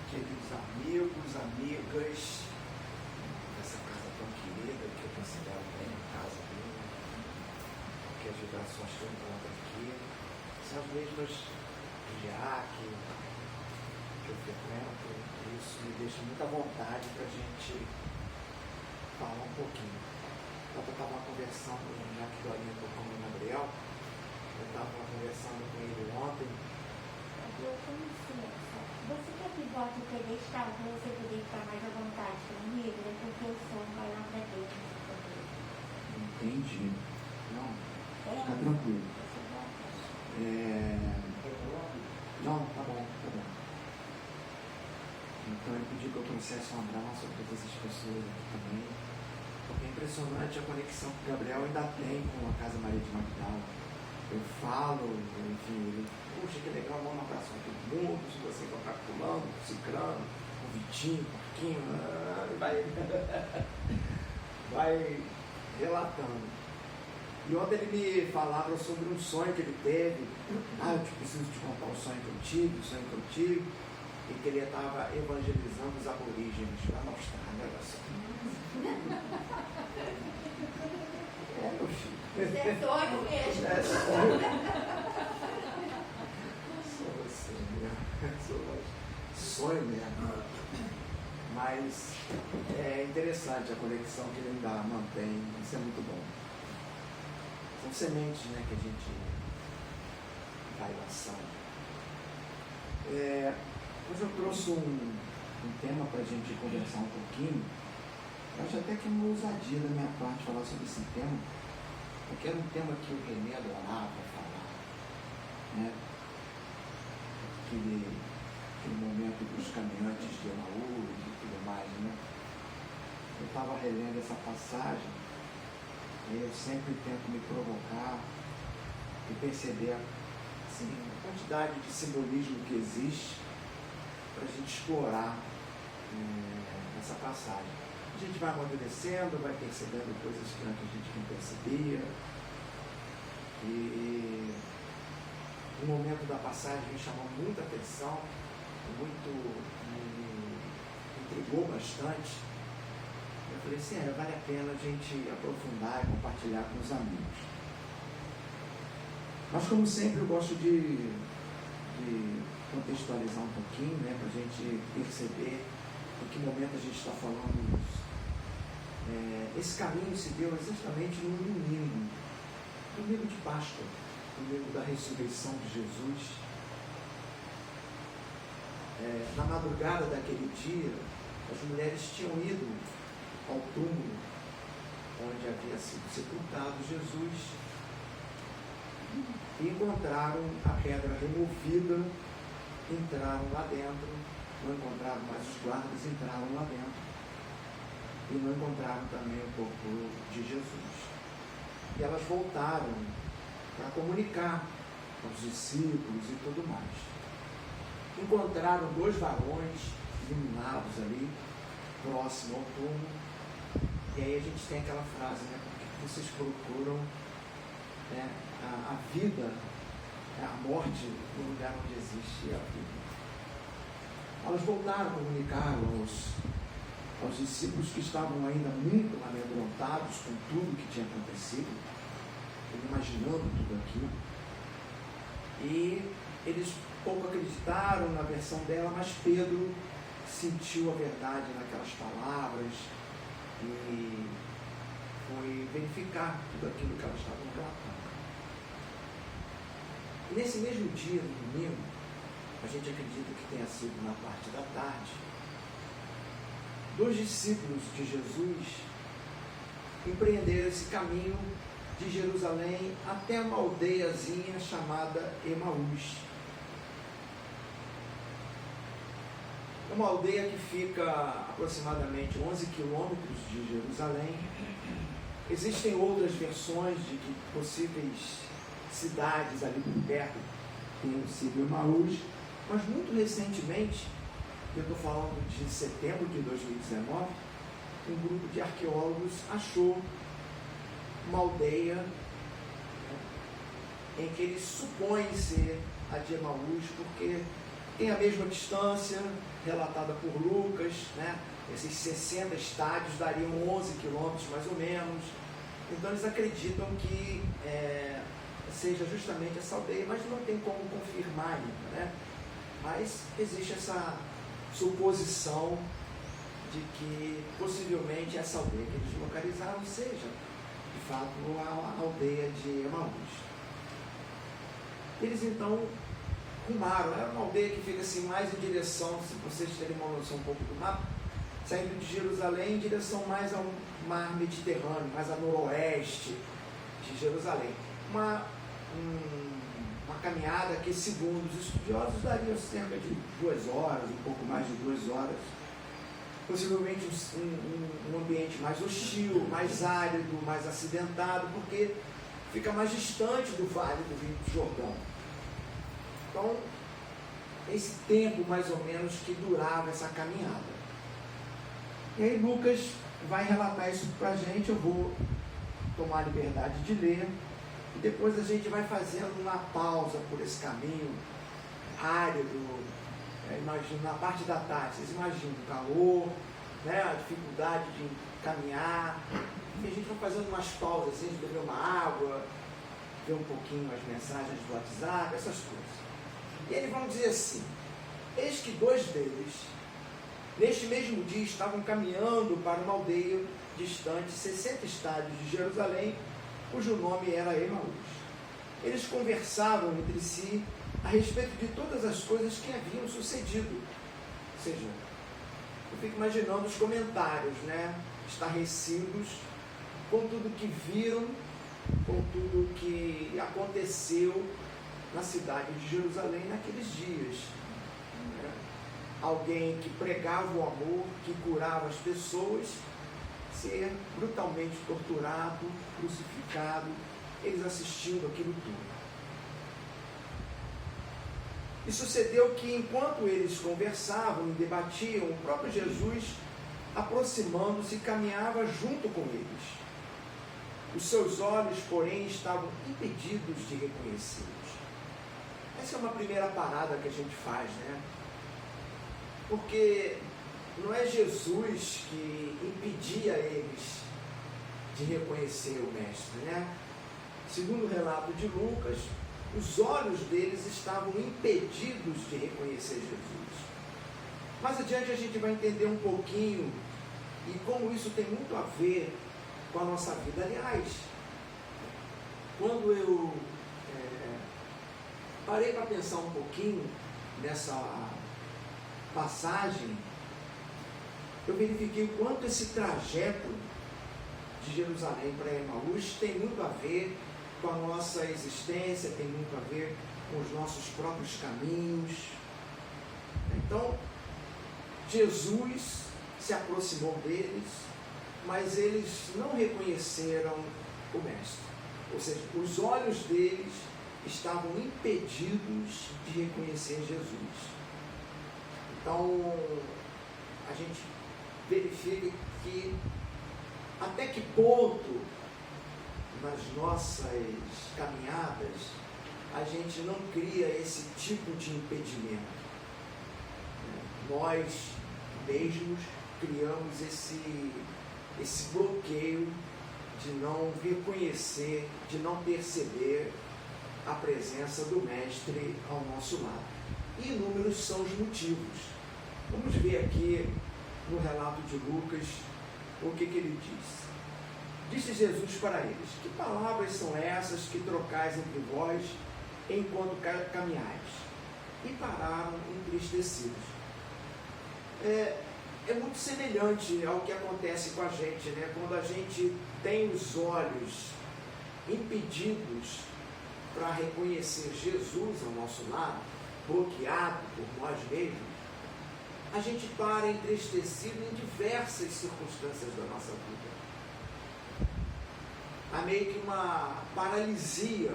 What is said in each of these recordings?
queridos amigos, amigas dessa casa tão querida, que eu considero bem a casa dele, que as vibrações que eu encontro aqui são as mesmas de IAC, que eu frequento. Isso me deixa muita vontade para a gente falar um pouquinho. Enquanto eu estava conversando, já que Dorinha tocou no Gabriel, eu estava conversando com ele ontem. Você quer que bote o pedestal para você poder ficar mais à vontade comigo? É porque o som vai lá para dentro. Entendi. Não, fica tranquilo. Não, tá bom. Então eu pedi que eu trouxesse um abraço a todas as pessoas aqui também. Porque é impressionante a conexão que o Gabriel ainda tem com a Casa Maria de Magdala. Eu falo, enfim, ele, puxa, que legal, manda um abraço para todo mundo, se você encontrar com fulano, com ciclano, com Vitinho, com Marquinho, vai relatando. E ontem ele me falava sobre um sonho que ele teve. Eu preciso te contar o sonho que eu tive, e que ele estava evangelizando os aborígenes lá na Austrália, olha só. Meu filho. Isso é sonho mesmo. É sonho. Sou você mesmo. Sonho mesmo. Mas é interessante a conexão que ele ainda mantém. Isso é muito bom. São sementes, né, que a gente vai lançando. Hoje eu trouxe um tema para a gente conversar um pouquinho. Eu acho até que é uma ousadia da minha parte falar sobre esse tema, porque era um tema que o René adorava falar, né? Aquele momento dos caminhantes de Emaús e tudo mais, né? Eu estava relendo essa passagem e eu sempre tento me provocar e perceber assim, a quantidade de simbolismo que existe para a gente explorar essa passagem. A gente vai amadurecendo, vai percebendo coisas que antes a gente não percebia. E o momento da passagem me chamou muita atenção, me intrigou bastante. Eu falei assim, vale a pena a gente aprofundar e compartilhar com os amigos. Mas como sempre eu gosto de contextualizar um pouquinho, né, para a gente perceber em que momento a gente está falando isso. Esse caminho se deu exatamente no domingo de Páscoa, domingo da ressurreição de Jesus. Na madrugada daquele dia, as mulheres tinham ido ao túmulo onde havia sido sepultado Jesus e encontraram a pedra removida, entraram lá dentro, não encontraram mais os guardas, entraram lá dentro e não encontraram também o corpo de Jesus. E elas voltaram para comunicar aos discípulos e tudo mais. Encontraram 2 varões iluminados ali, próximo ao túmulo, e aí a gente tem aquela frase, né? Porque vocês procuram a vida, a morte no lugar onde existe a vida. Elas voltaram a comunicar aos discípulos que estavam ainda muito amedrontados com tudo que tinha acontecido, imaginando tudo aquilo. E eles pouco acreditaram na versão dela, mas Pedro sentiu a verdade naquelas palavras e foi verificar tudo aquilo que elas estavam relatando. E nesse mesmo dia, no domingo, a gente acredita que tenha sido na parte da tarde, 2 discípulos de Jesus empreenderam esse caminho de Jerusalém até uma aldeiazinha chamada Emaús. É uma aldeia que fica aproximadamente 11 quilômetros de Jerusalém. Existem outras versões de que possíveis cidades ali por perto tenham sido Emaús, mas muito recentemente, eu estou falando de setembro de 2019, um grupo de arqueólogos achou uma aldeia em que eles supõem ser a de Emaús, porque tem a mesma distância relatada por Lucas, né? Esses 60 estádios dariam 11 quilômetros mais ou menos. Então eles acreditam que seja justamente essa aldeia, mas não tem como confirmar ainda, né? Mas existe essa suposição de que possivelmente essa aldeia que eles localizaram seja, de fato, a aldeia de Emaús. Eles então rumaram, era uma aldeia que fica assim mais em direção, se vocês terem uma noção um pouco do mapa, saindo de Jerusalém em direção mais ao mar Mediterrâneo, mais a noroeste de Jerusalém. Uma caminhada que, segundo os estudiosos, daria cerca de 2 horas, um pouco mais de 2 horas. Possivelmente um ambiente mais hostil, mais árido, mais acidentado, porque fica mais distante do vale do Rio Jordão. Então, esse tempo mais ou menos que durava essa caminhada. E aí Lucas vai relatar isso para a gente, eu vou tomar a liberdade de ler, e depois a gente vai fazendo uma pausa por esse caminho árido. Imagina, na parte da tarde, vocês imaginam o calor, né, a dificuldade de caminhar, e a gente vai fazendo umas pausas, assim, de beber uma água, ver um pouquinho as mensagens do WhatsApp, essas coisas. E eles vão dizer assim: eis que 2 deles, neste mesmo dia, estavam caminhando para uma aldeia distante 60 estádios de Jerusalém, cujo nome era Emaús. Eles conversavam entre si a respeito de todas as coisas que haviam sucedido. Ou seja, eu fico imaginando os comentários, né, estarrecidos com tudo que viram, com tudo que aconteceu na cidade de Jerusalém naqueles dias. Alguém que pregava o amor, que curava as pessoas, ser brutalmente torturado, crucificado, eles assistindo aquilo tudo. E sucedeu que, enquanto eles conversavam e debatiam, o próprio Jesus, aproximando-se, caminhava junto com eles. Os seus olhos, porém, estavam impedidos de reconhecê-los. Essa é uma primeira parada que a gente faz, né? Porque não é Jesus que impedia eles de reconhecer o Mestre, né? Segundo o relato de Lucas, os olhos deles estavam impedidos de reconhecer Jesus. Mais adiante a gente vai entender um pouquinho e como isso tem muito a ver com a nossa vida. Aliás, quando eu parei para pensar um pouquinho nessa passagem, eu verifiquei o quanto esse trajeto de Jerusalém para Emaús tem muito a ver com a nossa existência, tem muito a ver com os nossos próprios caminhos. Então, Jesus se aproximou deles, mas eles não reconheceram o Mestre. Ou seja, os olhos deles estavam impedidos de reconhecer Jesus. Então, a gente verifica que até que ponto nas nossas caminhadas a gente não cria esse tipo de impedimento. Nós mesmos criamos esse bloqueio de não reconhecer, de não perceber a presença do Mestre ao nosso lado. E inúmeros são os motivos. Vamos ver aqui no relato de Lucas o que ele diz. Disse Jesus para eles: que palavras são essas que trocais entre vós enquanto caminhais? E pararam entristecidos. É muito semelhante ao que acontece com a gente, né? Quando a gente tem os olhos impedidos para reconhecer Jesus ao nosso lado, bloqueado por nós mesmos, a gente para entristecido em diversas circunstâncias da nossa vida. Há meio que uma paralisia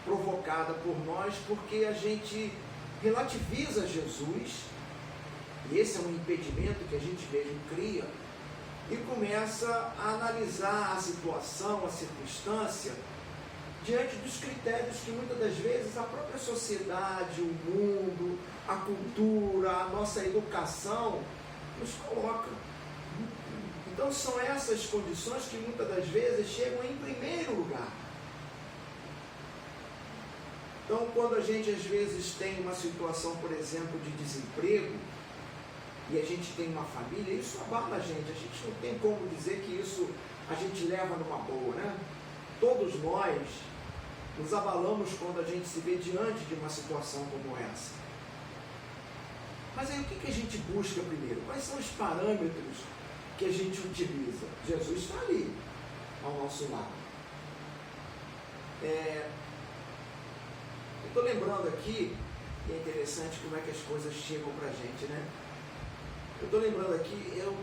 provocada por nós, porque a gente relativiza Jesus, e esse é um impedimento que a gente mesmo cria, e começa a analisar a situação, a circunstância, diante dos critérios que muitas das vezes a própria sociedade, o mundo, a cultura, a nossa educação nos coloca. Então são essas condições que muitas das vezes chegam em primeiro lugar. Então, quando a gente às vezes tem uma situação, por exemplo, de desemprego, e a gente tem uma família, isso abala a gente não tem como dizer que isso a gente leva numa boa, né? Todos nós nos abalamos quando a gente se vê diante de uma situação como essa. Mas aí o que a gente busca primeiro? Quais são os parâmetros que a gente utiliza? Jesus está ali, ao nosso lado. Eu estou lembrando aqui, e é interessante como é que as coisas chegam para a gente, né? Eu estou lembrando aqui, eu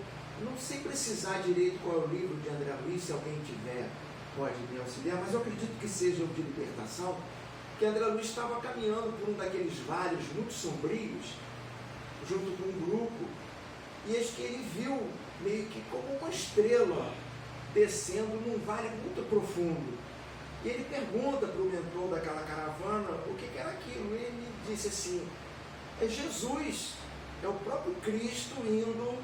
não sei precisar direito qual é o livro de André Luiz, se alguém tiver, pode me auxiliar, mas eu acredito que seja o de libertação, que André Luiz estava caminhando por um daqueles vales muito sombrios, junto com um grupo, e eis que ele viu meio que como uma estrela descendo num vale muito profundo. E ele pergunta para o mentor daquela caravana o que era aquilo. E ele disse assim: é Jesus, é o próprio Cristo indo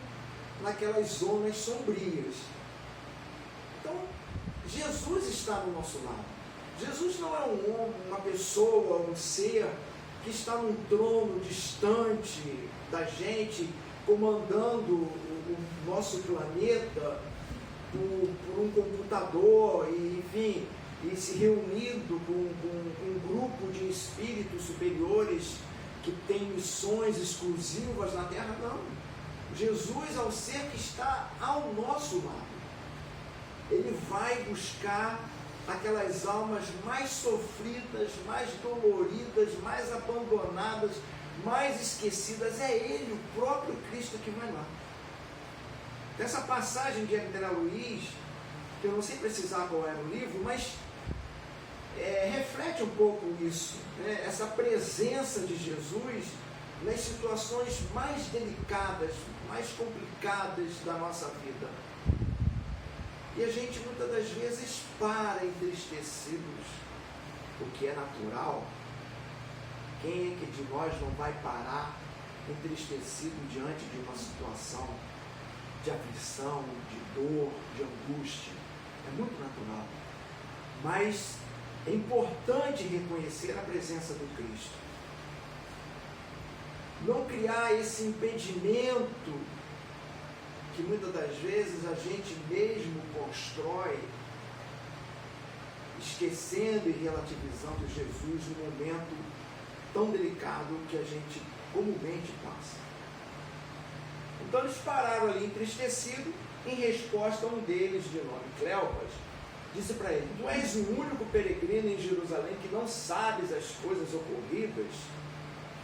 naquelas zonas sombrias. Então, Jesus está no nosso lado. Jesus não é um homem, uma pessoa, um ser que está num trono distante da gente, comandando o nosso planeta por um computador, e, enfim, e se reunindo com um grupo de espíritos superiores que tem missões exclusivas na Terra. Não. Jesus é o ser que está ao nosso lado. Ele vai buscar aquelas almas mais sofridas, mais doloridas, mais abandonadas, mais esquecidas. É Ele, o próprio Cristo, que vai lá. Essa passagem de André Luiz, que eu não sei precisar qual era o livro, mas reflete um pouco isso, né? Essa presença de Jesus nas situações mais delicadas, mais complicadas da nossa vida. E a gente muitas das vezes para entristecidos, o que é natural. Quem é que de nós não vai parar entristecido diante de uma situação de aflição, de dor, de angústia? É muito natural. Mas é importante reconhecer a presença do Cristo. Não criar esse impedimento que muitas das vezes a gente mesmo constrói, esquecendo e relativizando Jesus no momento tão delicado que a gente comumente passa. Então eles pararam ali entristecidos. Em resposta a um deles, de nome Cleopas, disse para ele: tu és o único peregrino em Jerusalém que não sabes as coisas ocorridas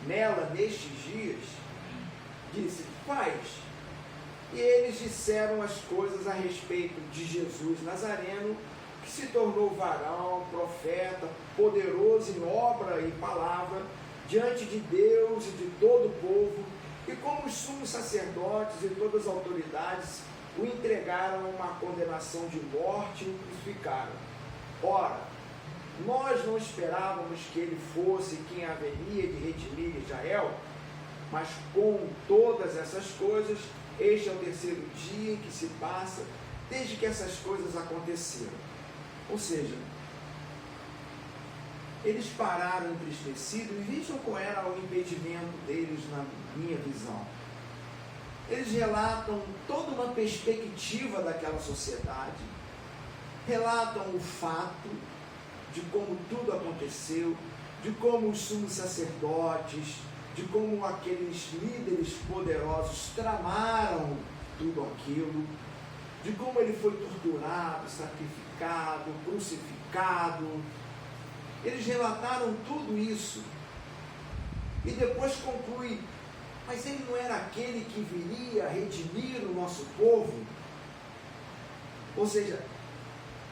nela nestes dias? Disse: quais? E eles disseram as coisas a respeito de Jesus Nazareno, que se tornou varão, profeta, poderoso em obra e palavra, diante de Deus e de todo o povo, e como os sumos sacerdotes e todas as autoridades o entregaram a uma condenação de morte e o crucificaram. Ora, nós não esperávamos que ele fosse quem haveria de redimir Israel, mas com todas essas coisas, este é o terceiro dia em que se passa desde que essas coisas aconteceram. Ou seja, eles pararam entristecidos e vejam qual era o impedimento deles na minha visão. Eles relatam toda uma perspectiva daquela sociedade, relatam o fato de como tudo aconteceu, de como os sumos sacerdotes, de como aqueles líderes poderosos tramaram tudo aquilo, de como ele foi torturado, sacrificado, crucificado. Eles relataram tudo isso e depois conclui: mas ele não era aquele que viria redimir o nosso povo? Ou seja,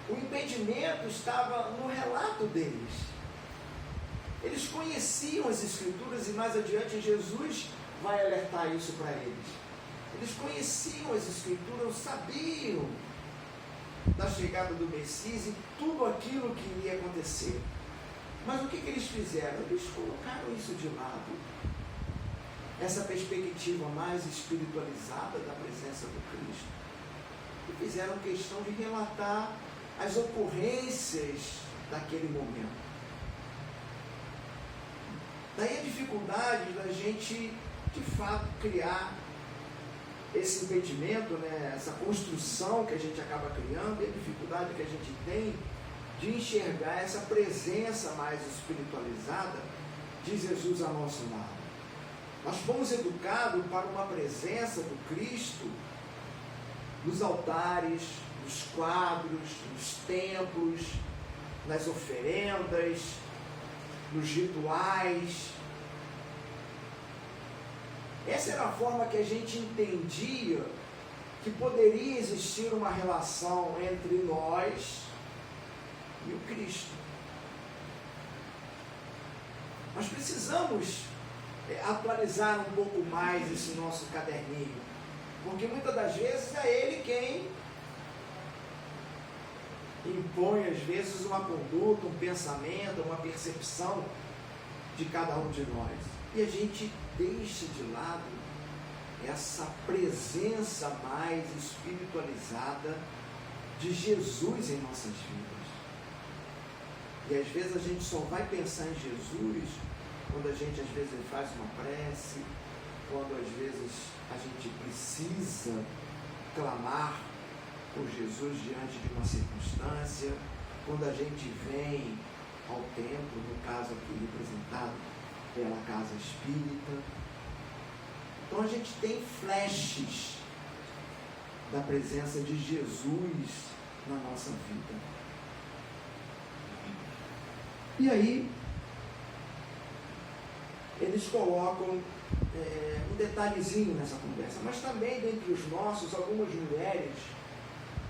o impedimento estava no relato deles. Eles conheciam as Escrituras e mais adiante Jesus vai alertar isso para eles. Eles conheciam as Escrituras, sabiam da chegada do Messias e tudo aquilo que iria acontecer. Mas o que eles fizeram? Eles colocaram isso de lado. Essa perspectiva mais espiritualizada da presença do Cristo. E fizeram questão de relatar as ocorrências daquele momento. Daí a dificuldade da gente, de fato, criar esse impedimento, né, essa construção que a gente acaba criando, e a dificuldade que a gente tem de enxergar essa presença mais espiritualizada de Jesus ao nosso lado. Nós fomos educados para uma presença do Cristo nos altares, nos quadros, nos templos, nas oferendas, nos rituais. Essa era a forma que a gente entendia que poderia existir uma relação entre nós e o Cristo. Nós precisamos atualizar um pouco mais esse nosso caderninho, porque muitas das vezes é Ele quem impõe às vezes uma conduta, um pensamento, uma percepção de cada um de nós. E a gente deixa de lado essa presença mais espiritualizada de Jesus em nossas vidas. E às vezes a gente só vai pensar em Jesus quando a gente às vezes faz uma prece, quando às vezes a gente precisa clamar por Jesus diante de uma circunstância, quando a gente vem ao templo, no caso aqui representado pela casa espírita. Então a gente tem flashes da presença de Jesus na nossa vida. E aí, eles colocam um detalhezinho nessa conversa, mas também dentre os nossos, algumas mulheres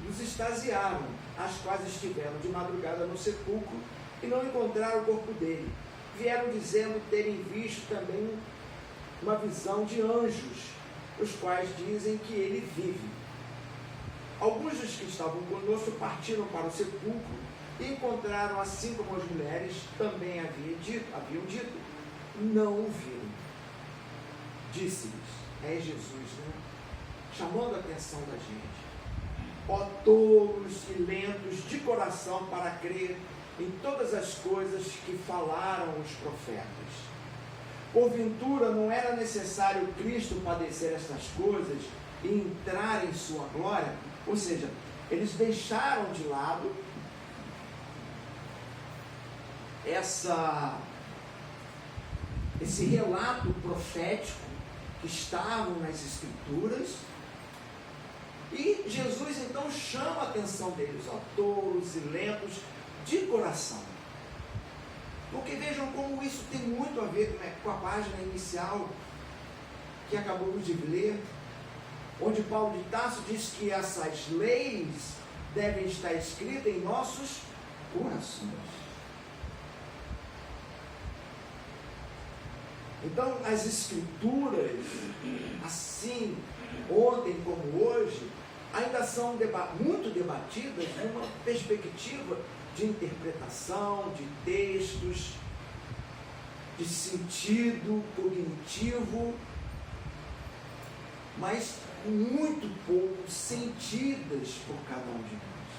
nos extasiaram, as quais estiveram de madrugada no sepulcro e não encontraram o corpo dele. Vieram dizendo terem visto também uma visão de anjos, os quais dizem que ele vive. Alguns dos que estavam conosco partiram para o sepulcro e encontraram, assim como as mulheres também haviam dito, não o viram. Disse-lhes, é Jesus, né? Chamando a atenção da gente. Ó tolos e lentos de coração para crer em todas as coisas que falaram os profetas. Porventura não era necessário Cristo padecer estas coisas e entrar em sua glória? Ou seja, eles deixaram de lado esse relato profético que estavam nas Escrituras. E Jesus então chama a atenção deles, ó, tolos e lentos de coração. Porque vejam como isso tem muito a ver com a página inicial que acabamos de ler, onde Paulo de Tarso diz que essas leis devem estar escritas em nossos corações. Então, as Escrituras, assim, ontem como hoje, ainda são muito debatidas numa perspectiva de interpretação, de textos, de sentido cognitivo, mas muito pouco sentidas por cada um de nós.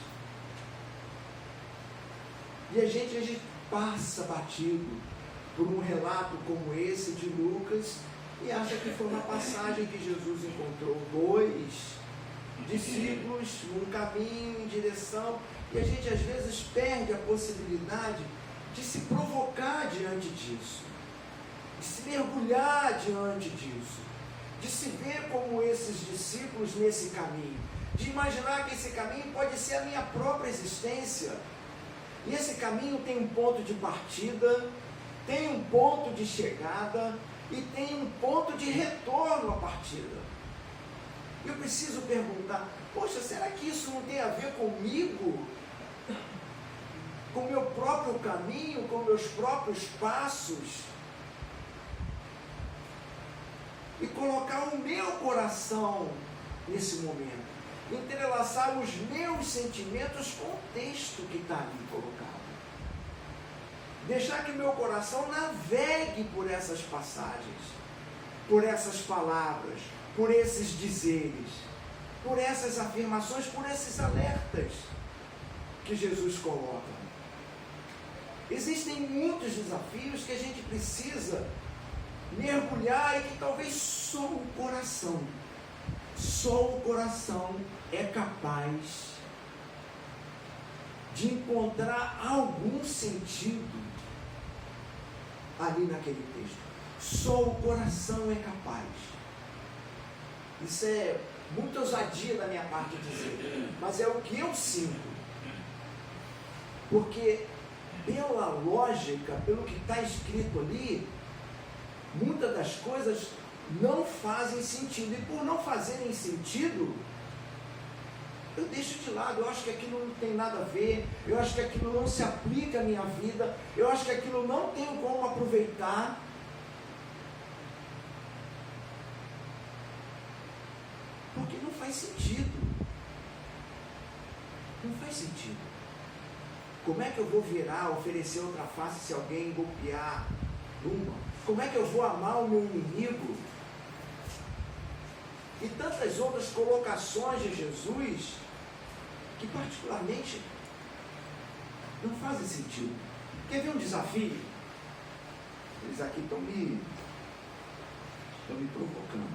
E a gente passa batido por um relato como esse de Lucas e acha que foi uma passagem que Jesus encontrou dois discípulos num caminho em direção, e a gente às vezes perde a possibilidade de se provocar diante disso, de se mergulhar diante disso, de se ver como esses discípulos nesse caminho, de imaginar que esse caminho pode ser a minha própria existência, e esse caminho tem um ponto de partida, tem um ponto de chegada e tem um ponto de retorno à partida. Eu preciso perguntar, poxa, será que isso não tem a ver comigo? Com o meu próprio caminho, com meus próprios passos? E colocar o meu coração nesse momento. entrelaçar os meus sentimentos com o texto que está ali colocado. Deixar que meu coração navegue por essas passagens, por essas palavras, por esses dizeres, por essas afirmações, por esses alertas que Jesus coloca. Existem muitos desafios que a gente precisa mergulhar e que talvez só o coração é capaz de encontrar algum sentido ali naquele texto. Só o coração é capaz. Isso é muita ousadia da minha parte dizer, mas é o que eu sinto. Porque pela lógica, pelo que está escrito ali, muitas das coisas não fazem sentido. E por não fazerem sentido, eu deixo de lado. Eu acho que aquilo não tem nada a ver. Eu acho que aquilo não se aplica à minha vida. Eu acho que aquilo não tenho como aproveitar. Porque não faz sentido. Não faz sentido. Como é que eu vou virar, oferecer outra face se alguém golpear uma? Como é que eu vou amar o meu inimigo? E tantas outras colocações de Jesus que particularmente não fazem sentido. Quer ver um desafio? Eles aqui estão me provocando.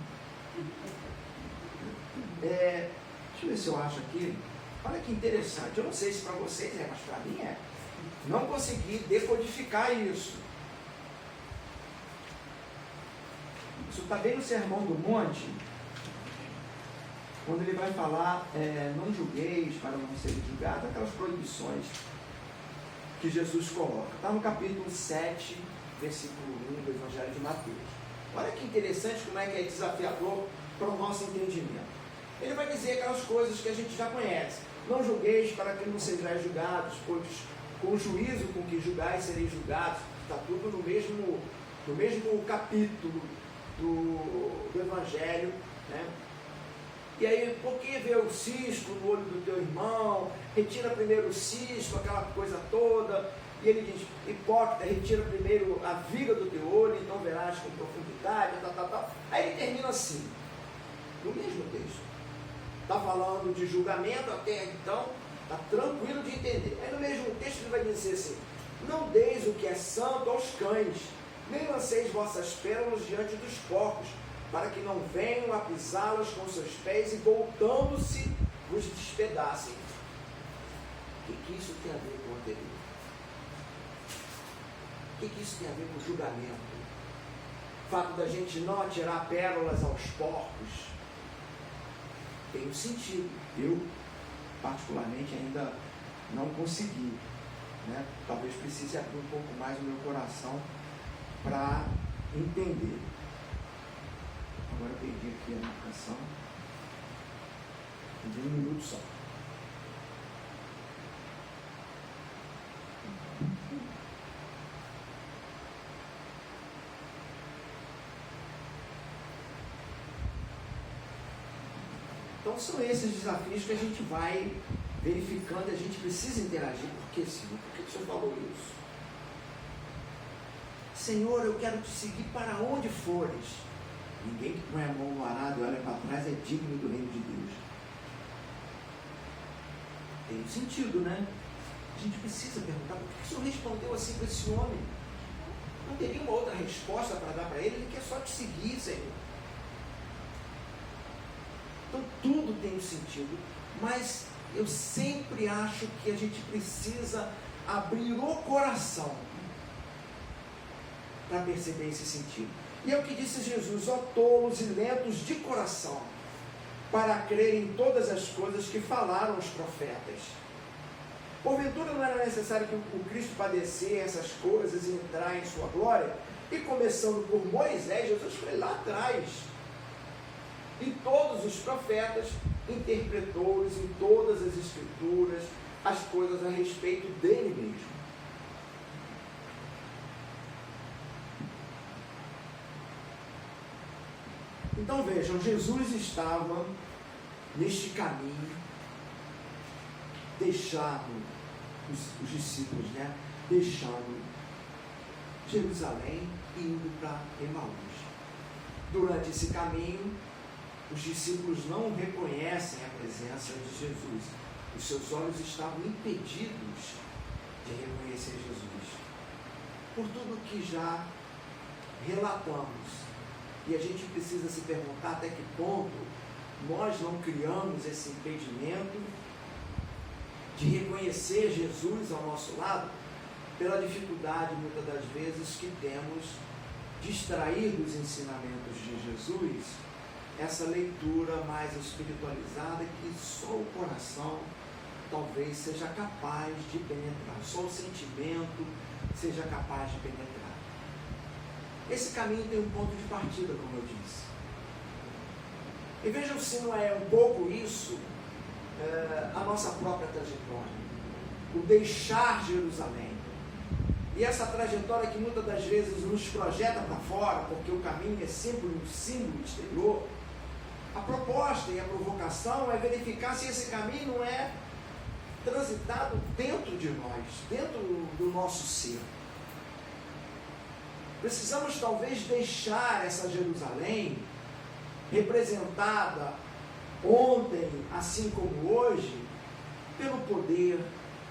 Deixa eu ver se eu acho aqui. Olha que interessante. Eu não sei se para vocês é, mas para mim é. Não consegui decodificar isso. Isso está bem no Sermão do Monte, quando ele vai falar, não julgueis para não serem julgados, aquelas proibições que Jesus coloca. Está no capítulo 7, versículo 1 do Evangelho de Mateus. Olha que interessante como é que é desafiador para o nosso entendimento. Ele vai dizer aquelas coisas que a gente já conhece. Não julgueis para que não sejais julgados, pois com o juízo com que julgais sereis julgados. Está tudo no mesmo capítulo do Evangelho, né? E aí, por que ver o cisco no olho do teu irmão? Retira primeiro o cisco, aquela coisa toda. E ele diz, hipócrita, retira primeiro a viga do teu olho, então verás com profundidade, tal. Aí ele termina assim, no mesmo texto. Está falando de julgamento, até então, está tranquilo de entender. Aí no mesmo texto ele vai dizer assim, não deis o que é santo aos cães, nem lanceis vossas pérolas diante dos porcos, para que não venham a pisá-las com seus pés e voltando-se vos despedacem. O que isso tem a ver com o anterior? O que isso tem a ver com o julgamento? O fato da gente não atirar pérolas aos porcos tem um sentido. Eu, particularmente, ainda não consegui, né? Talvez precise abrir um pouco mais o meu coração para entender. Agora eu perdi aqui a marcação. De um minuto só. Então são esses desafios que a gente vai verificando e a gente precisa interagir. Por que, Senhor? Por que o Senhor falou isso? Senhor, eu quero te seguir para onde fores. Ninguém que põe a mão no arado e olha para trás é digno do reino de Deus. Tem um sentido, né? A gente precisa perguntar, por que o Senhor respondeu assim para esse homem? Não teria uma outra resposta para dar para ele? Ele quer só te seguir, Senhor. Então tudo tem um sentido, mas eu sempre acho que a gente precisa abrir o coração para perceber esse sentido. E é o que disse Jesus, ó tolos e lentos de coração, para crer em todas as coisas que falaram os profetas. Porventura não era necessário que o Cristo padecesse essas coisas e entrar em sua glória? E começando por Moisés, Jesus foi lá atrás. E todos os profetas interpretou-lhes em todas as escrituras as coisas a respeito dele mesmo. Então vejam, Jesus estava neste caminho, deixaram os discípulos, deixando Jerusalém e indo para Emaús. Durante esse caminho, os discípulos não reconhecem a presença de Jesus. Os seus olhos estavam impedidos de reconhecer Jesus. Por tudo que já relatamos. E a gente precisa se perguntar até que ponto nós não criamos esse impedimento de reconhecer Jesus ao nosso lado pela dificuldade, muitas das vezes, que temos de extrair dos ensinamentos de Jesus essa leitura mais espiritualizada que só o coração talvez seja capaz de penetrar, só o sentimento seja capaz de penetrar. Esse caminho tem um ponto de partida, como eu disse. E vejam se não é um pouco isso a nossa própria trajetória. O deixar Jerusalém. E essa trajetória que muitas das vezes nos projeta para fora, porque o caminho é sempre um símbolo exterior, a proposta e a provocação é verificar se esse caminho não é transitado dentro de nós, dentro do nosso ser. Precisamos talvez deixar essa Jerusalém, representada ontem, assim como hoje, pelo poder,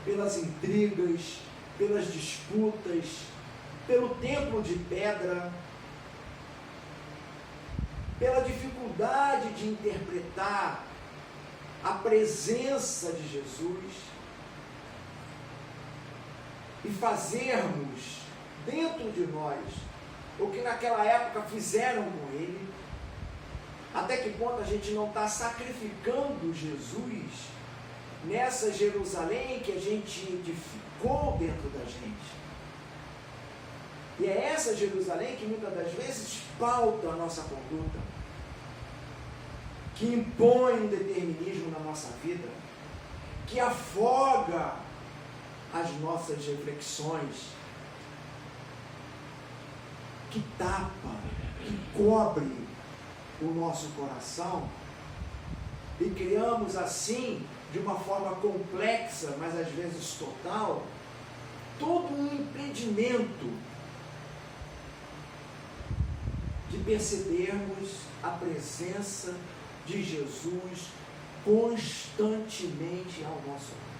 pelas intrigas, pelas disputas, pelo templo de pedra, pela dificuldade de interpretar a presença de Jesus e fazermos dentro de nós o que naquela época fizeram com ele. Até que ponto a gente não está sacrificando Jesus nessa Jerusalém que a gente edificou dentro da gente? E é essa Jerusalém que muitas das vezes pauta a nossa conduta, que impõe um determinismo na nossa vida, que afoga as nossas reflexões, que tapa, que cobre o nosso coração, e criamos assim, de uma forma complexa, mas às vezes total, todo um impedimento de percebermos a presença de Jesus constantemente ao nosso lado.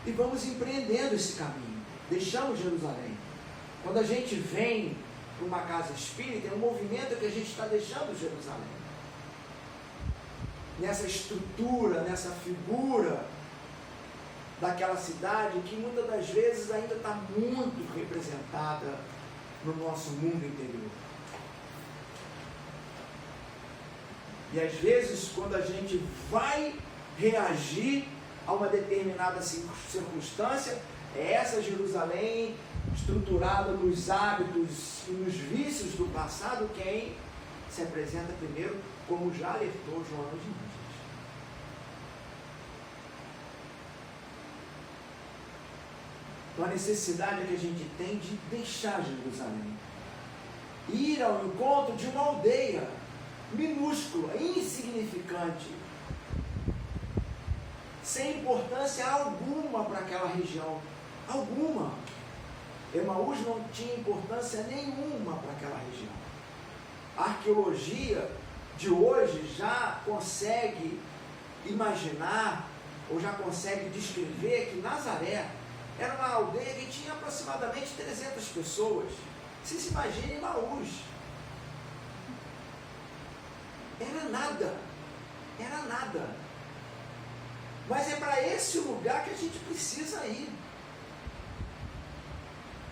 E vamos empreendendo esse caminho. Deixamos Jerusalém. Quando a gente vem para uma casa espírita, é um movimento que a gente está deixando Jerusalém. Nessa estrutura, nessa figura daquela cidade que muitas das vezes ainda está muito representada no nosso mundo interior. E às vezes, quando a gente vai reagir a uma determinada circunstância, é essa Jerusalém estruturada nos hábitos e nos vícios do passado quem se apresenta primeiro, como já alertou João de Anjos. Então a necessidade que a gente tem de deixar Jerusalém, ir ao encontro de uma aldeia minúscula, insignificante, sem importância alguma para aquela região, alguma. Emaús não tinha importância nenhuma para aquela região. A arqueologia de hoje já consegue imaginar, ou já consegue descrever que Nazaré era uma aldeia que tinha aproximadamente 300 pessoas. Você se imagina Emaús. Era nada. Era nada. Mas é para esse lugar que a gente precisa ir.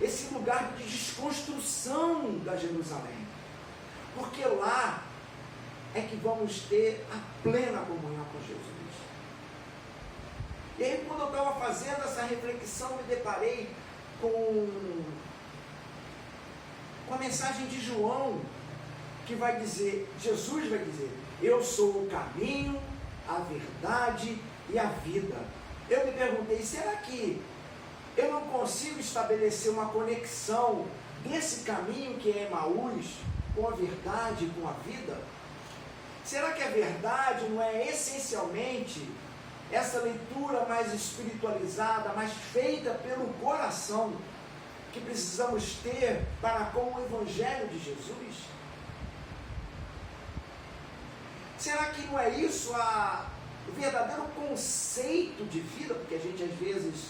Esse lugar de desconstrução da Jerusalém. Porque lá é que vamos ter a plena comunhão com Jesus. E aí, quando eu estava fazendo essa reflexão, me deparei com a mensagem de João, que vai dizer, Jesus vai dizer, eu sou o caminho, a verdade e a vida. Eu me perguntei, será que eu não consigo estabelecer uma conexão desse caminho que é Emaús com a verdade, com a vida? Será que a verdade não é essencialmente essa leitura mais espiritualizada, mais feita pelo coração, que precisamos ter para com o Evangelho de Jesus? Será que não é isso o verdadeiro conceito de vida? Porque a gente às vezes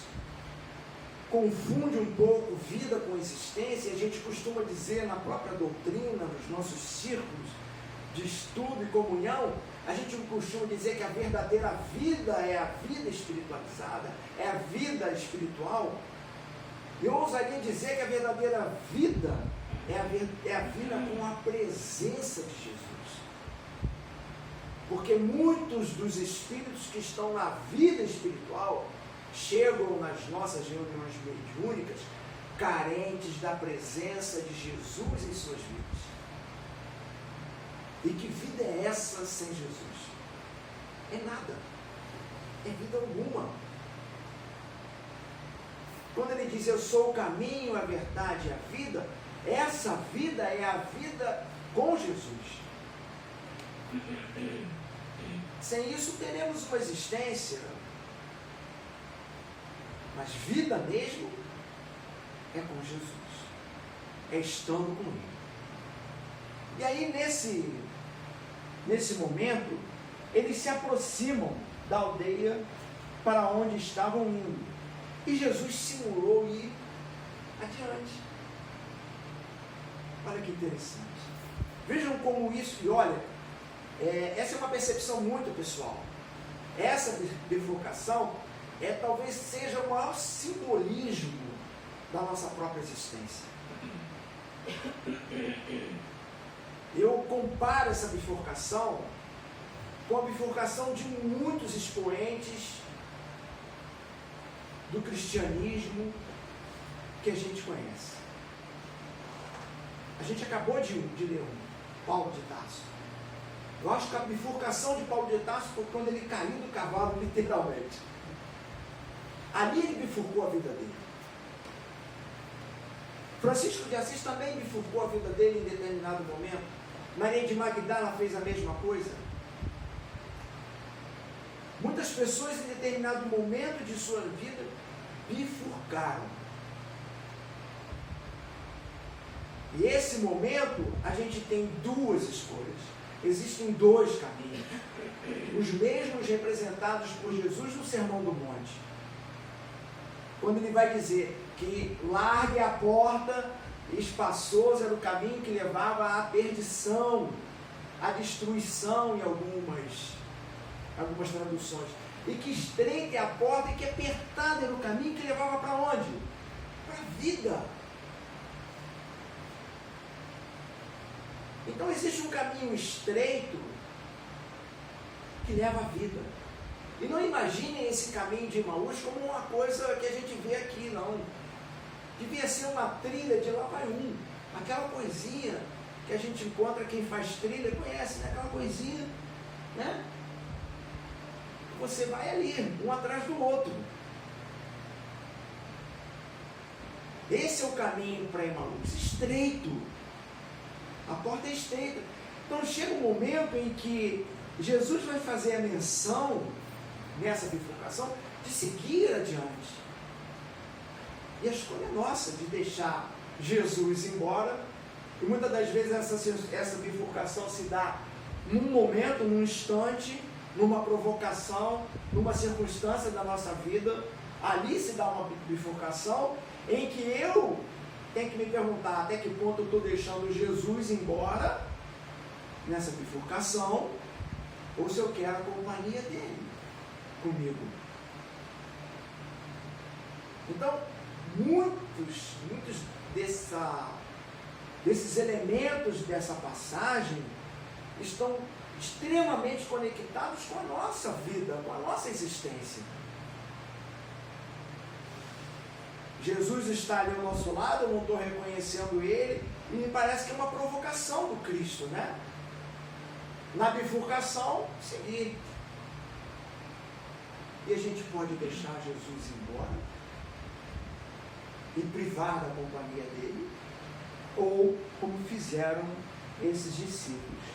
confunde um pouco vida com existência, e a gente costuma dizer na própria doutrina, nos nossos círculos de estudo e comunhão, a gente costuma dizer que a verdadeira vida é a vida espiritualizada, é a vida espiritual. Eu ousaria dizer que a verdadeira vida é a vida com a presença de Jesus. Porque muitos dos espíritos que estão na vida espiritual chegam nas nossas reuniões mediúnicas carentes da presença de Jesus em suas vidas. E que vida é essa sem Jesus? É nada. É vida alguma. Quando ele diz, eu sou o caminho, a verdade e a vida, essa vida é a vida com Jesus. Sem isso teremos uma existência, mas vida mesmo é com Jesus, é estando com Ele. E aí nesse momento, eles se aproximam da aldeia para onde estavam indo, e Jesus simulou ir adiante. Olha que interessante. Vejam como isso, e olha, essa é uma percepção muito pessoal. Essa bifurcação talvez seja o maior simbolismo da nossa própria existência. Eu comparo essa bifurcação com a bifurcação de muitos expoentes do cristianismo que a gente conhece. A gente acabou de ler Paulo de Tarso. Eu acho que a bifurcação de Paulo de Tarso foi quando ele caiu do cavalo, literalmente. Ali ele bifurcou a vida dele. Francisco de Assis também bifurcou a vida dele em determinado momento. Maria de Magdala fez a mesma coisa. Muitas pessoas em determinado momento de sua vida bifurcaram. E esse momento a gente tem duas escolhas. Existem dois caminhos. Os mesmos representados por Jesus no Sermão do Monte. Quando ele vai dizer que largue a porta, espaçoso era o caminho que levava à perdição, à destruição em algumas traduções. E que estreita é a porta e que apertada era o caminho que levava para onde? Para a vida. Então existe um caminho estreito que leva à vida. E não imaginem esse caminho de Emaús como uma coisa que a gente vê aqui, não. Devia ser uma trilha de lá vai um. Aquela coisinha que a gente encontra, quem faz trilha conhece, né? Aquela coisinha, né? Você vai ali, um atrás do outro. Esse é o caminho para Emaús, estreito. A porta é estreita. Então chega um momento em que Jesus vai fazer a menção, nessa bifurcação, de seguir adiante. E a escolha é nossa de deixar Jesus embora. E muitas das vezes essa bifurcação se dá num momento, num instante, numa provocação, numa circunstância da nossa vida. Ali se dá uma bifurcação em que eu tenho que me perguntar até que ponto eu estou deixando Jesus embora nessa bifurcação, ou se eu quero a companhia dele comigo. Então, muitos desses elementos dessa passagem estão extremamente conectados com a nossa vida, com a nossa existência. Jesus está ali ao nosso lado, eu não estou reconhecendo Ele, e me parece que é uma provocação do Cristo, né? Na bifurcação, seguir. E a gente pode deixar Jesus embora? e privar da companhia dele, ou como fizeram esses discípulos.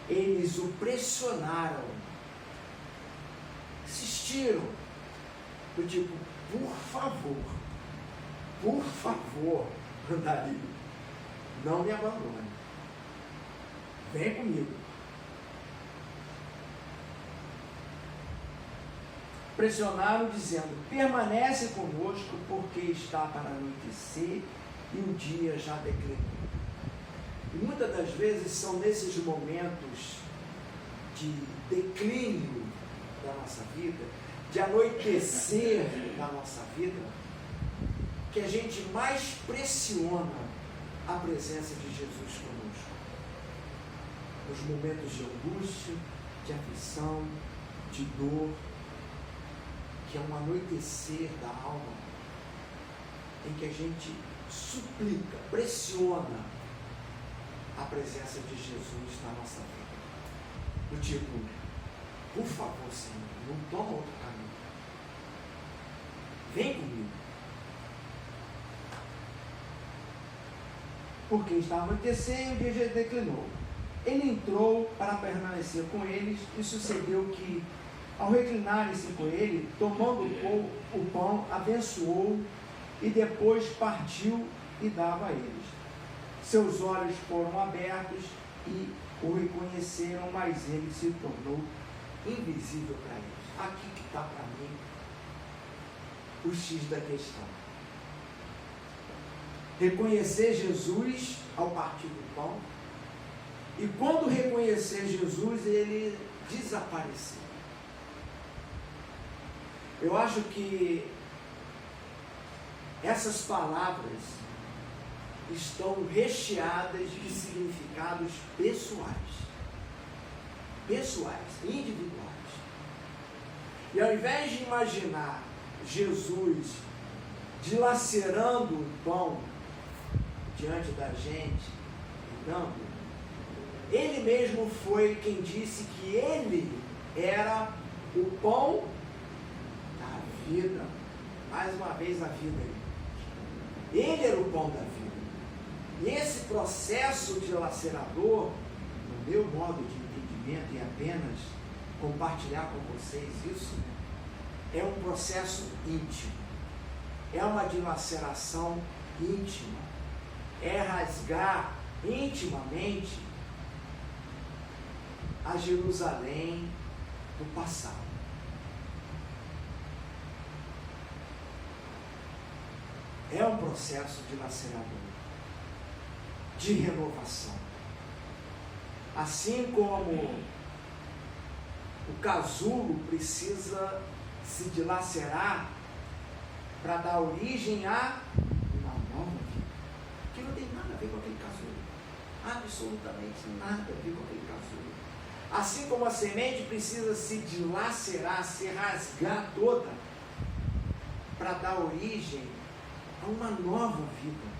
Eles o pressionaram, insistiram, do tipo, por favor, Andarilho, não me abandone, vem comigo. Pressionaram dizendo, permanece conosco, porque está para anoitecer e o dia já declinou. E muitas das vezes são nesses momentos de declínio da nossa vida, de anoitecer da nossa vida, que a gente mais pressiona a presença de Jesus conosco. Nos momentos de angústia, de aflição, de dor, que é um anoitecer da alma, em que a gente suplica, pressiona a presença de Jesus na nossa vida. Do tipo, por favor, Senhor, não toma outro caminho. Vem comigo. Porque estava anoitecendo e o dia já declinou. Ele entrou para permanecer com eles e sucedeu que, ao reclinarem-se com ele, tomando o pão, abençoou e depois partiu e dava a eles. Seus olhos foram abertos e o reconheceram, mas ele se tornou invisível para eles. Aqui que está para mim o X da questão. Reconhecer Jesus ao partir do pão, e quando reconhecer Jesus, ele desapareceu. Eu acho que essas palavras estão recheadas de significados pessoais, individuais. E ao invés de imaginar Jesus dilacerando o pão diante da gente, dando, ele mesmo foi quem disse que ele era o pão da vida. Mais uma vez a vida. Ele era o pão da vida. E esse processo dilacerador, no meu modo de entendimento, e apenas compartilhar com vocês isso, é um processo íntimo. É uma dilaceração íntima. É rasgar intimamente a Jerusalém do passado. É um processo dilacerador, de renovação. Assim como o casulo precisa se dilacerar para dar origem a uma nova vida, que não tem nada a ver com aquele casulo, absolutamente nada a ver com aquele casulo. Assim como a semente precisa se dilacerar, se rasgar toda, para dar origem a uma nova vida.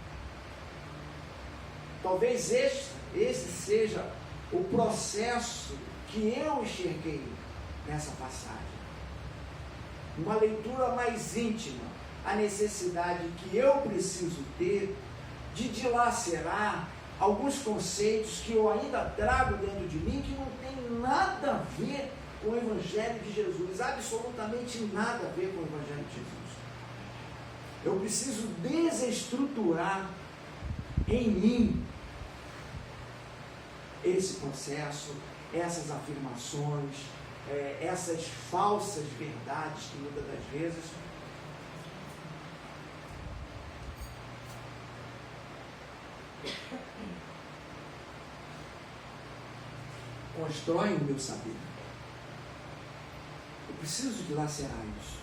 Talvez esse seja o processo que eu enxerguei nessa passagem. Uma leitura mais íntima, a necessidade que eu preciso ter de dilacerar alguns conceitos que eu ainda trago dentro de mim que não tem nada a ver com o Evangelho de Jesus, absolutamente nada a ver com o Evangelho de Jesus. Eu preciso desestruturar em mim esse processo, essas afirmações, essas falsas verdades que muitas das vezes constroem o meu saber. Eu preciso dilacerar isso,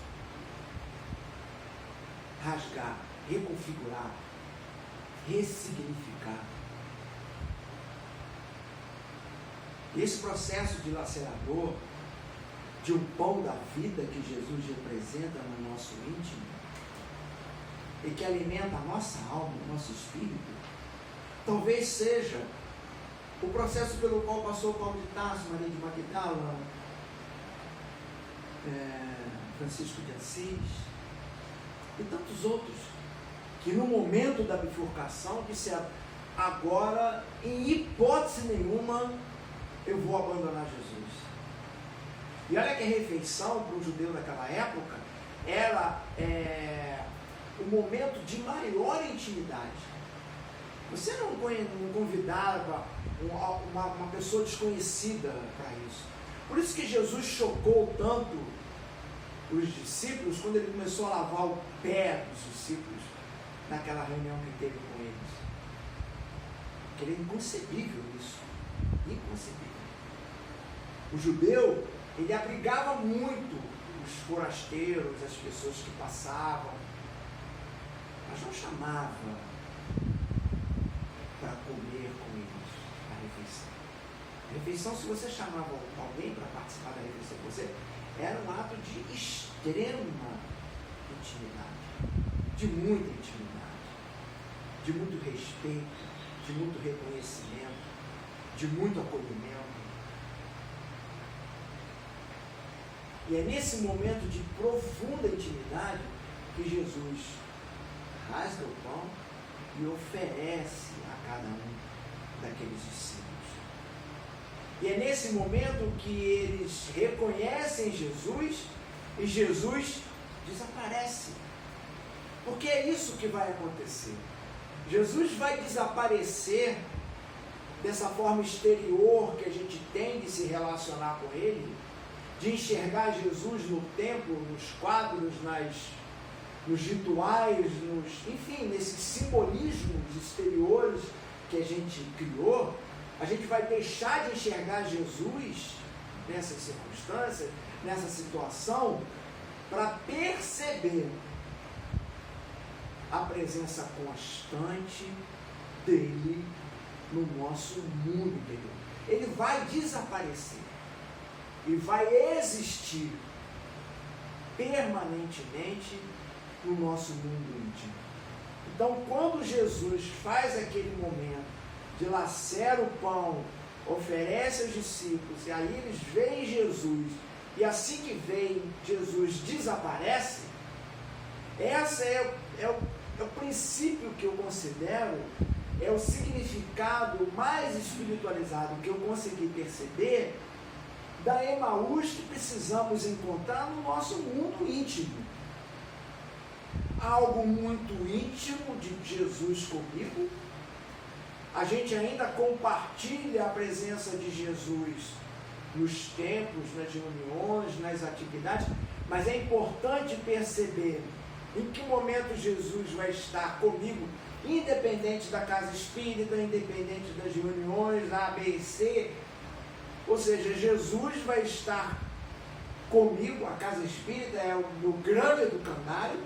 rasgar, reconfigurar, ressignificar. Esse processo dilacerador de um pão da vida que Jesus representa no nosso íntimo e que alimenta a nossa alma, o nosso espírito, talvez seja o processo pelo qual passou Paulo de Tarso, Maria de Magdala, Francisco de Assis e tantos outros que no momento da bifurcação disseram: agora, em hipótese nenhuma, eu vou abandonar Jesus. E olha que a refeição para o judeu naquela época era o momento de maior intimidade. Você não convidava uma pessoa desconhecida para isso. Por isso que Jesus chocou tanto os discípulos quando ele começou a lavar o pé dos discípulos naquela reunião que teve com eles. Porque era inconcebível isso. Inconcebível. O judeu, ele abrigava muito os forasteiros, as pessoas que passavam, mas não chamava para comer com eles a refeição. A refeição, se você chamava alguém para participar da refeição com você, era um ato de extrema intimidade, de muita intimidade, de muito respeito, de muito reconhecimento, de muito acolhimento. E é nesse momento de profunda intimidade que Jesus rasga o pão e oferece a cada um daqueles discípulos. E é nesse momento que eles reconhecem Jesus e Jesus desaparece. Porque é isso que vai acontecer. Jesus vai desaparecer dessa forma exterior que a gente tem de se relacionar com Ele, de enxergar Jesus no templo, nos quadros, nos rituais, enfim, nesses simbolismos exteriores que a gente criou. A gente vai deixar de enxergar Jesus nessas circunstâncias, nessa situação, para perceber a presença constante dele no nosso mundo interior. Ele vai desaparecer e vai existir permanentemente no nosso mundo íntimo. Então, quando Jesus faz aquele momento de lacera o pão, oferece aos discípulos, e aí eles veem Jesus, e assim que veem Jesus desaparece, esse é o princípio que eu considero, é o significado mais espiritualizado que eu consegui perceber da Emaús que precisamos encontrar no nosso mundo íntimo. Algo muito íntimo de Jesus comigo. A gente ainda compartilha a presença de Jesus nos templos, nas reuniões, nas atividades, mas é importante perceber em que momento Jesus vai estar comigo, independente da casa espírita, independente das reuniões, da ABC. Ou seja, Jesus vai estar comigo, a casa espírita é o meu grande educandário,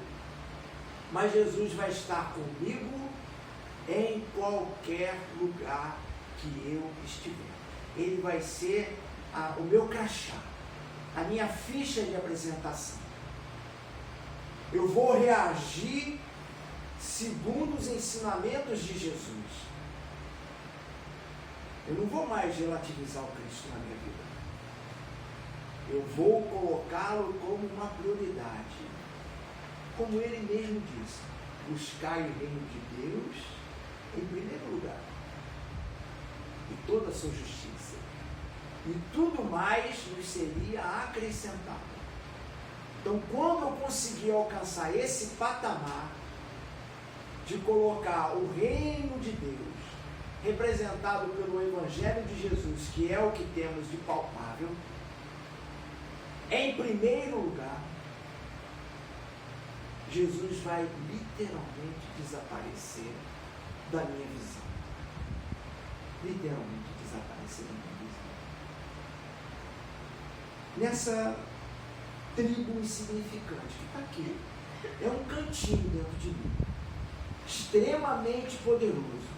mas Jesus vai estar comigo em qualquer lugar que eu estiver. Ele vai ser o meu crachá, a minha ficha de apresentação. Eu vou reagir segundo os ensinamentos de Jesus. Eu não vou mais relativizar o Cristo na minha vida. Eu vou colocá-lo como uma prioridade. Como ele mesmo disse, buscai o reino de Deus em primeiro lugar, e toda a sua justiça, e tudo mais nos seria acrescentado. Então, quando eu conseguir alcançar esse patamar de colocar o reino de Deus representado pelo Evangelho de Jesus, que é o que temos de palpável, em primeiro lugar, Jesus vai literalmente desaparecer da minha visão. Literalmente desaparecer da minha visão. Nessa tribo insignificante que está aqui, é um cantinho dentro de mim, extremamente poderoso,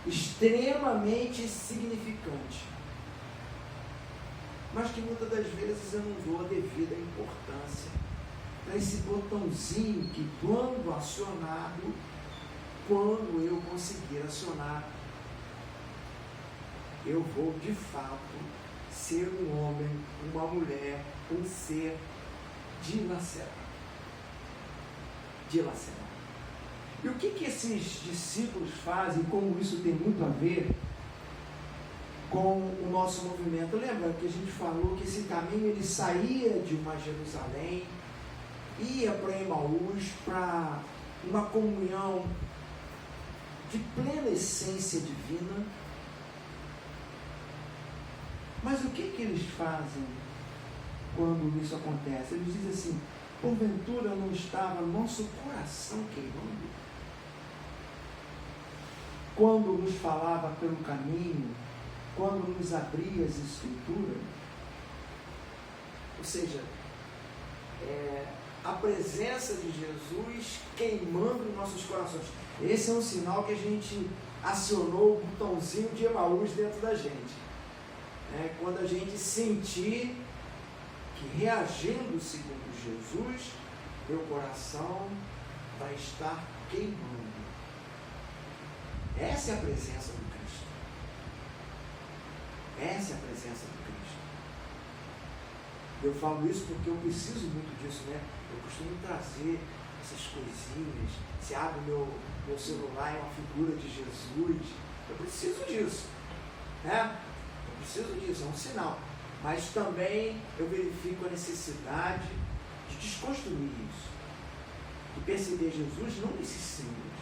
extremamente significante, mas que muitas das vezes eu não dou a devida importância para esse botãozinho que, quando acionado, quando eu conseguir acionar, eu vou de fato ser um homem, uma mulher, um ser dilacerado. Dilacerado. E o que esses discípulos fazem, como isso tem muito a ver com o nosso movimento? Lembra que a gente falou que esse caminho ele saía de uma Jerusalém, ia para Emaús, para uma comunhão de plena essência divina. Mas o que eles fazem quando isso acontece? Eles dizem assim: porventura não estava nosso coração queimando quando nos falava pelo caminho, quando nos abria as Escrituras? Ou seja, a presença de Jesus queimando em nossos corações. Esse é um sinal que a gente acionou o botãozinho de Emaús dentro da gente. Quando a gente sentir que, reagindo segundo Jesus, meu coração vai estar queimando. Essa é a presença do Cristo. Essa é a presença do Cristo. Eu falo isso porque eu preciso muito disso, né? Eu costumo trazer essas coisinhas. Se abre meu celular, é uma figura de Jesus. Eu preciso disso, né? Eu preciso disso, é um sinal. Mas também eu verifico a necessidade de desconstruir isso. De perceber Jesus não nesses símbolos.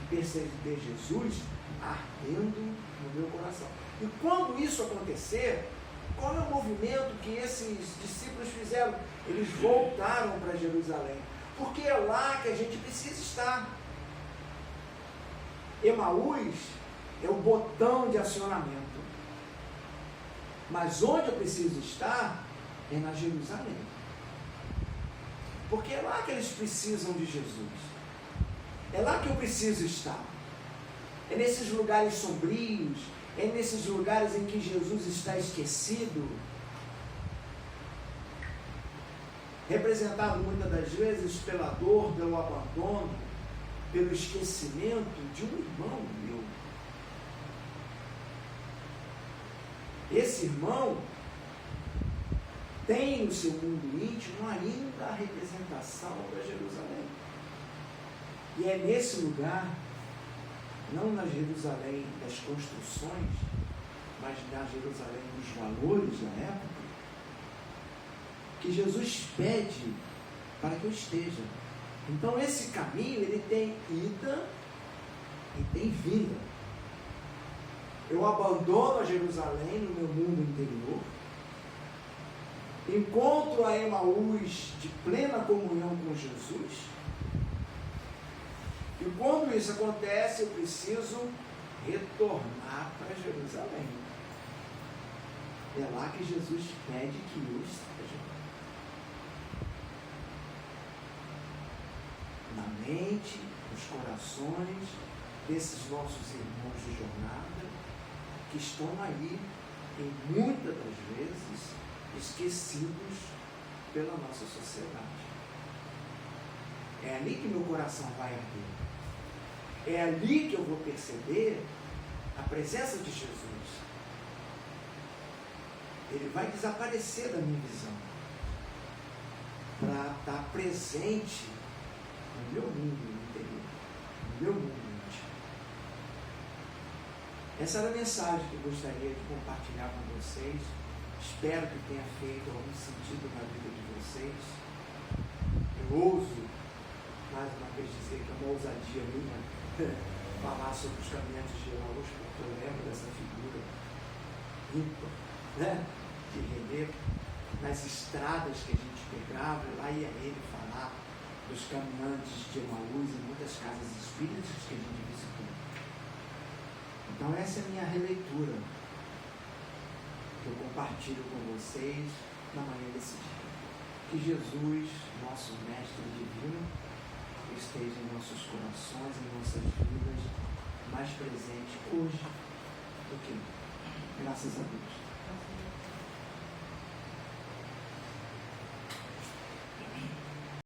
De perceber Jesus ardendo no meu coração. E quando isso acontecer, qual é o movimento que esses discípulos fizeram? Eles voltaram para Jerusalém. Porque é lá que a gente precisa estar. Emaús é o botão de acionamento. Mas onde eu preciso estar é na Jerusalém. Porque é lá que eles precisam de Jesus. É lá que eu preciso estar. É nesses lugares sombrios, é nesses lugares em que Jesus está esquecido, representado muitas das vezes pela dor, pelo abandono, pelo esquecimento de um irmão meu. Esse irmão tem no seu mundo íntimo ainda a representação da Jerusalém. E é nesse lugar, não na Jerusalém das construções, mas na Jerusalém dos valores da época, que Jesus pede para que eu esteja. Então esse caminho, ele tem ida e tem vinda. Eu abandono a Jerusalém no meu mundo interior, encontro a Emaús de plena comunhão com Jesus, e quando isso acontece, eu preciso retornar para Jerusalém. É lá que Jesus pede que eu esteja. Na mente, nos corações desses nossos irmãos de jornada, que estão aí, em muitas das vezes, esquecidos pela nossa sociedade. É ali que meu coração vai arder. É ali que eu vou perceber a presença de Jesus. Ele vai desaparecer da minha visão para estar presente no meu mundo interior, no meu mundo íntimo. Essa era a mensagem que eu gostaria de compartilhar com vocês. Espero que tenha feito algum sentido na vida de vocês. Eu ouso, mais uma vez, dizer que é uma ousadia minha falar sobre os caminhantes de Emaús, porque eu lembro dessa figura ímpar, né? De relevo, nas estradas que a gente pegava, lá ia ele falar dos caminhantes de Emaús em muitas casas espíritas que a gente visitou. Então essa é a minha releitura, que eu compartilho com vocês na manhã desse dia. Que Jesus, nosso Mestre Divino, esteja em nossos corações, em nossas vidas, mais presente hoje do que nunca. Graças a Deus.